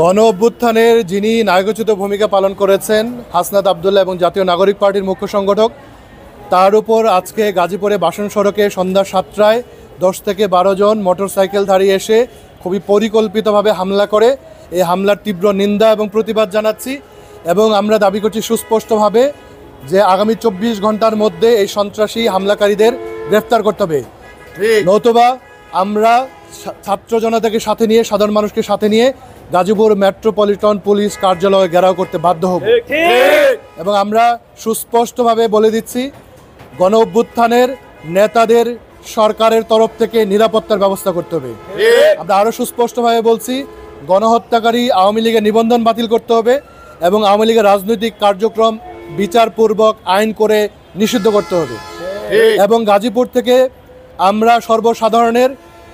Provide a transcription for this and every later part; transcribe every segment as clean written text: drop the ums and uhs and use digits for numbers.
গণ অভ্যুত্থানের যিনি নায়কোচিত ভূমিকা পালন করেছেন হাসনাত আবদুল্লাহ এবং জাতীয় নাগরিক পার্টির মুখ্য সংগঠক, তার উপর আজকে গাজীপুরে বাসন সড়কে সন্ধ্যা 7টায় 10 থেকে 12 জন মোটরসাইকেল ধারিয়ে এসে খুবই পরিকল্পিতভাবে হামলা করে। এই হামলার তীব্র নিন্দা এবং প্রতিবাদ জানাচ্ছি এবং আমরা দাবি করছি সুস্পষ্টভাবে যে আগামী 24 ঘন্টার মধ্যে এই সন্ত্রাসী হামলাকারীদের গ্রেফতার করতে হবে, নতুবা আমরা ছাত্র জনতাকে সাথে নিয়ে, সাধারণ মানুষকে সাথে নিয়ে গাজীপুর মেট্রোপলিটন পুলিশ কার্যালয়ে ঘেরাও করতে বাধ্য হব। এবং আমরা সুস্পষ্টভাবে বলে দিচ্ছি, গণ অভ্যুত্থানের নেতাদের সরকারের তরফ থেকে নিরাপত্তার ব্যবস্থা করতে হবে। আমরা আরও সুস্পষ্টভাবে বলছি, গণহত্যাকারী আওয়ামী লীগের নিবন্ধন বাতিল করতে হবে এবং আওয়ামী লীগের রাজনৈতিক কার্যক্রম বিচারপূর্বক আইন করে নিষিদ্ধ করতে হবে। এবং গাজীপুর থেকে আমরা সর্বসাধারণের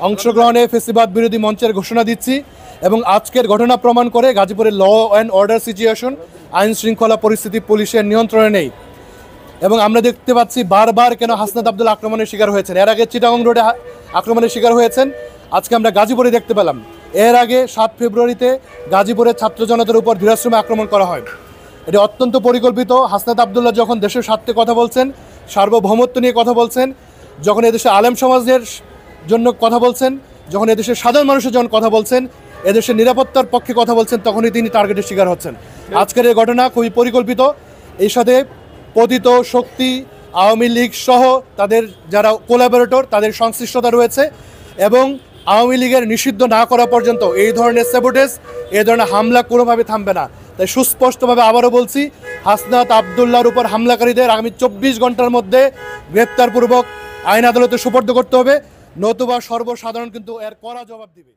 অংশগ্রহণে ফেসিবাদ বিরোধী মঞ্চের ঘোষণা দিচ্ছি এবং আজকের ঘটনা প্রমাণ করে গাজীপুরের ল অ্যান্ড অর্ডার সিচুয়েশন, আইন শৃঙ্খলা পরিস্থিতি পুলিশের নিয়ন্ত্রণে নেই। এবং আমরা দেখতে পাচ্ছি বারবার কেন হাসনাত আবদুল্লাহ আক্রমণের শিকার হয়েছেন। এর আগে চিটাগং রোডে আক্রমণের শিকার হয়েছেন, আজকে আমরা গাজীপুরে দেখতে পেলাম। এর আগে 7 ফেব্রুয়ারিতে গাজীপুরের ছাত্র জনতার উপর বীরাশ্রমে আক্রমণ করা হয়। এটি অত্যন্ত পরিকল্পিত। হাসনাত আবদুল্লাহ যখন দেশের স্বার্থে কথা বলছেন, সার্বভৌমত্ব নিয়ে কথা বলছেন, যখন এদেশে আলেম সমাজের জন্য কথা বলছেন, যখন এদেশের সাধারণ মানুষের জন্য কথা বলছেন, এদেশের নিরাপত্তার পক্ষে কথা বলছেন, তখনই তিনি টার্গেটের শিকার হচ্ছেন। আজকের এই ঘটনা খুবই পরিকল্পিত। এই সাথে পতিত শক্তি আওয়ামী লীগ সহ তাদের যারা কোলাবোরেটর, তাদের সংশ্লিষ্টতা রয়েছে এবং আওয়ামী লীগের নিষিদ্ধ না করা পর্যন্ত এই ধরনের স্যাবোটেজ, এই ধরনের হামলা কোনোভাবে থামবে না। তাই সুস্পষ্টভাবে আবারও বলছি, হাসনাত আবদুল্লাহর উপর হামলাকারীদের আগামী 24 ঘন্টার মধ্যে গ্রেপ্তারপূর্বক আইন আদালতে সুপর্দ করতে হবে, নতুবা সর্বসাধারণ কিন্তু এর কড়া জবাব দিবে।